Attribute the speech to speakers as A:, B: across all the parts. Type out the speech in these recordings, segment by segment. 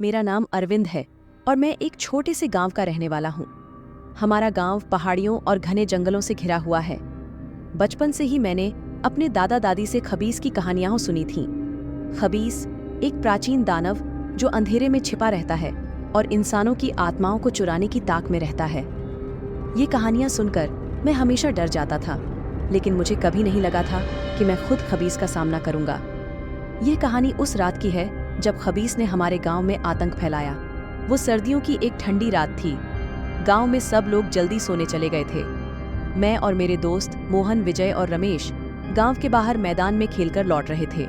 A: मेरा नाम अरविंद है और मैं एक छोटे से गांव का रहने वाला हूँ। हमारा गांव पहाड़ियों और घने जंगलों से घिरा हुआ है। बचपन से ही मैंने अपने दादा दादी से खबीस की कहानियां सुनी थीं। खबीस एक प्राचीन दानव जो अंधेरे में छिपा रहता है और इंसानों की आत्माओं को चुराने की ताक में रहता है। ये कहानियां सुनकर मैं हमेशा डर जाता था, लेकिन मुझे कभी नहीं लगा था कि मैं खुद खबीस का सामना करूंगा। ये कहानी उस रात की है जब खबीस ने हमारे गांव में आतंक फैलाया। वो सर्दियों की एक ठंडी रात थी। गांव में सब लोग जल्दी सोने चले गए थे। मैं और मेरे दोस्त मोहन, विजय और रमेश गांव के बाहर मैदान में खेलकर लौट रहे थे।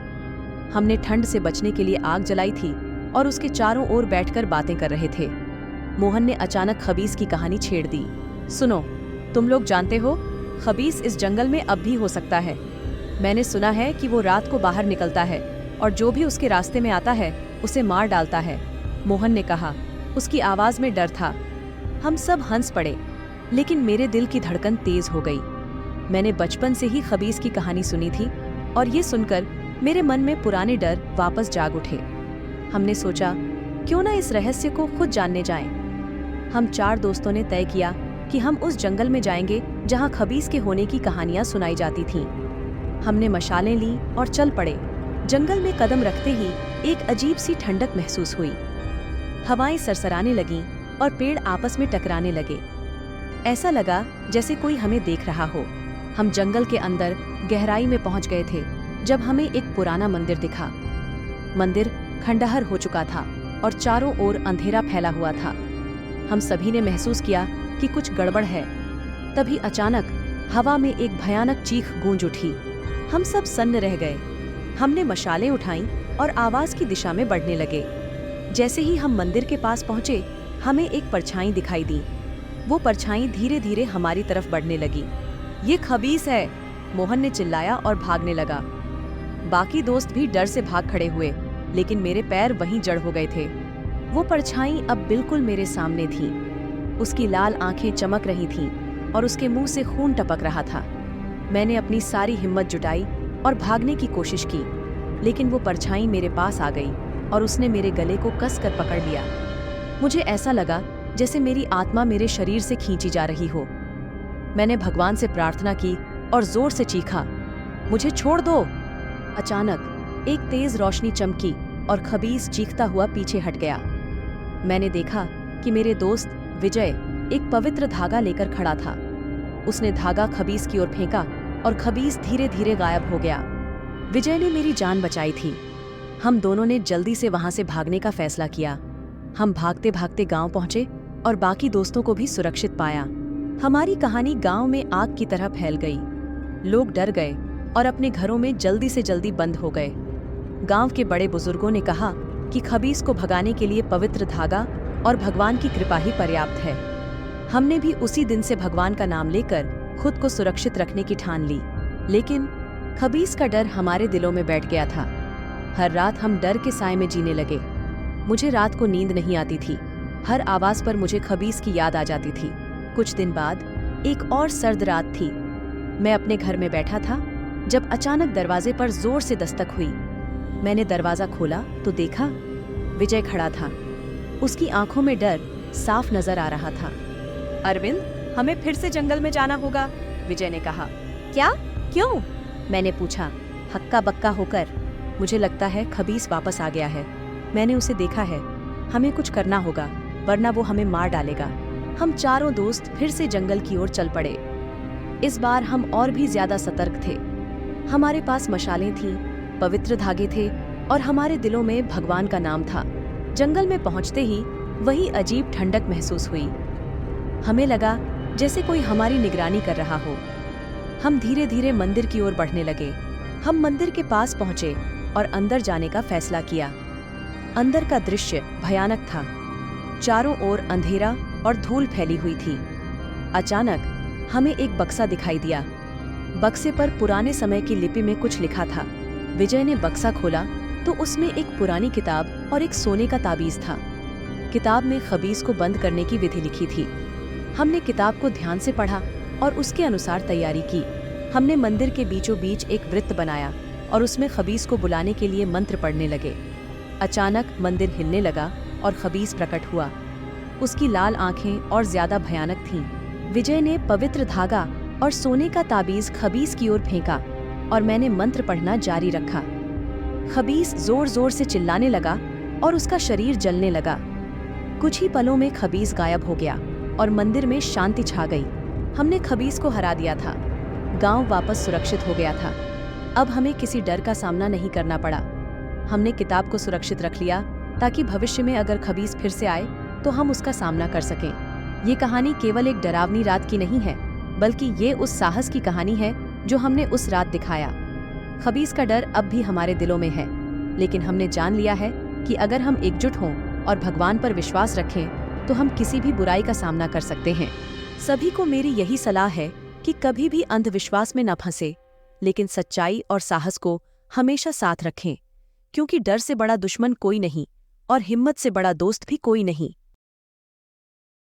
A: हमने ठंड से बचने के लिए आग जलाई थी और उसके चारों ओर बैठकर बातें कर रहे थे। मोहन ने अचानक खबीस की कहानी छेड़ दी। सुनो, तुम लोग जानते हो, खबीस इस जंगल में अब भी हो सकता है। मैंने सुना है कि वो रात को बाहर निकलता है और जो भी उसके रास्ते में आता है उसे मार डालता है। मोहन ने कहा। उसकी आवाज में डर था। हम सब हंस पड़े, लेकिन मेरे दिल की धड़कन तेज हो गई। मैंने बचपन से ही खबीस की कहानी सुनी थी और ये सुनकर मेरे मन में पुराने डर वापस जाग उठे। हमने सोचा, क्यों ना इस रहस्य को खुद जानने जाएं। हम 4 दोस्तों ने तय किया कि हम उस जंगल में जाएंगे जहां खबीस के होने की कहानियां सुनाई जाती थीं। हमने मशालें ली और चल पड़े। जंगल में कदम रखते ही एक अजीब सी ठंडक महसूस हुई। हवाएं सरसराने लगीं और पेड़ आपस में टकराने लगे। ऐसा लगा जैसे कोई हमें देख रहा हो। हम जंगल के अंदर गहराई में पहुंच गए थे जब हमें एक पुराना मंदिर दिखा। मंदिर खंडहर हो चुका था और चारों ओर अंधेरा फैला हुआ था। हम सभी ने महसूस किया कि कुछ गड़बड़ है। तभी अचानक हवा में एक भयानक चीख गूंज उठी। हम सब सन्न रह गए। हमने मशालें उठाईं और आवाज की दिशा में बढ़ने लगे। जैसे ही हम मंदिर के पास पहुंचे, हमें एक परछाई दिखाई दी। वो परछाई धीरे धीरे हमारी तरफ बढ़ने लगी। ये खबीस है, मोहन ने चिल्लाया और भागने लगा। बाकी दोस्त भी डर से भाग खड़े हुए, लेकिन मेरे पैर वहीं जड़ हो गए थे। वो परछाई अब बिल्कुल मेरे सामने थी। उसकी लाल आंखें चमक रही थीं और उसके मुंह से खून टपक रहा था। मैंने अपनी सारी हिम्मत जुटाई और भागने की कोशिश की, लेकिन वो परछाई मेरे पास आ गई और उसने मेरे गले को कसकर पकड़ लिया। मुझे ऐसा लगा जैसे मेरी आत्मा मेरे शरीर से खींची जा रही हो। मैंने भगवान से प्रार्थना की और जोर से चीखा, मुझे छोड़ दो। अचानक एक तेज रोशनी चमकी और खबीस चीखता हुआ पीछे हट गया। मैंने देखा कि मेरे दोस्त विजय एक पवित्र धागा लेकर खड़ा था। उसने धागा खबीस की ओर फेंका और खबीस धीरे धीरे गायब हो गया। विजय ने मेरी जान बचाई थी। हम दोनों ने जल्दी से वहां से भागने का फैसला किया। हम भागते भागते गांव पहुंचे और बाकी दोस्तों को भी सुरक्षित पाया। हमारी कहानी गांव में आग की तरह फैल गई। लोग डर गए और अपने घरों में जल्दी से जल्दी बंद हो गए। गांव के बड़े बुजुर्गों ने कहा कि खबीस को भगाने के लिए पवित्र धागा और भगवान की कृपा ही पर्याप्त है। हमने भी उसी दिन से भगवान का नाम लेकर खुद को सुरक्षित रखने की ठान ली। लेकिन खबीस का डर हमारे दिलों में बैठ गया था। हर रात हम डर के साए में जीने लगे। मुझे रात को नींद नहीं आती थी। हर आवाज पर मुझे खबीस की याद आ जाती थी। कुछ दिन बाद एक और सर्द रात थी। मैं अपने घर में बैठा था जब अचानक दरवाजे पर जोर से दस्तक हुई। मैंने दरवाजा खोला तो देखा विजय खड़ा था। उसकी आंखों में डर साफ नजर आ रहा था। अरविंद, हमें फिर से जंगल में जाना होगा, विजय ने कहा। क्या? क्यों? मैंने पूछा हक्का बक्का होकर। मुझे लगता है खबीस वापस आ गया है। मैंने उसे देखा है। हमें कुछ करना होगा, वरना वो हमें मार डालेगा। हम चारों दोस्त फिर से जंगल की ओर चल पड़े। इस बार हम और भी ज्यादा सतर्क थे। हमारे पास मशालें थीं, पवित्र धागे थे और हमारे दिलों में भगवान का नाम था। जंगल में पहुंचते ही वही अजीब ठंडक महसूस हुई। हमें लगा जैसे कोई हमारी निगरानी कर रहा हो। हम धीरे धीरे मंदिर की ओर बढ़ने लगे। हम मंदिर के पास पहुंचे और अंदर जाने का फैसला किया। अंदर का दृश्य भयानक था। चारों ओर अंधेरा और धूल फैली हुई थी। अचानक हमें एक बक्सा दिखाई दिया। बक्से पर पुराने समय की लिपि में कुछ लिखा था। विजय ने बक्सा खोला तो उसमें एक पुरानी किताब और एक सोने का ताबीज था। किताब में खबीस को बंद करने की विधि लिखी थी। हमने किताब को ध्यान से पढ़ा और उसके अनुसार तैयारी की। हमने मंदिर के बीचों बीच एक वृत्त बनाया और उसमें खबीस को बुलाने के लिए मंत्र पढ़ने लगे। अचानक मंदिर हिलने लगा और खबीस प्रकट हुआ। उसकी लाल आंखें और ज्यादा भयानक थीं। विजय ने पवित्र धागा और सोने का ताबीज खबीस की ओर फेंका और मैंने मंत्र पढ़ना जारी रखा। खबीस जोर जोर से चिल्लाने लगा और उसका शरीर जलने लगा। कुछ ही पलों में खबीस गायब हो गया और मंदिर में शांति छा गई। हमने खबीस को हरा दिया था। गांव वापस सुरक्षित हो गया था। अब हमें किसी डर का सामना नहीं करना पड़ा। हमने किताब को सुरक्षित रख लिया ताकि भविष्य में अगर खबीस फिर से आए तो हम उसका सामना कर सकें। ये कहानी केवल एक डरावनी रात की नहीं है, बल्कि ये उस साहस की कहानी है जो हमने उस रात दिखाया। खबीस का डर अब भी हमारे दिलों में है, लेकिन हमने जान लिया है कि अगर हम एकजुट हों और भगवान पर विश्वास रखें तो हम किसी भी बुराई का सामना कर सकते हैं। सभी को मेरी यही सलाह है कि कभी भी अंधविश्वास में न फंसे, लेकिन सच्चाई और साहस को हमेशा साथ रखें, क्योंकि डर से बड़ा दुश्मन कोई नहीं और हिम्मत से बड़ा दोस्त भी कोई नहीं।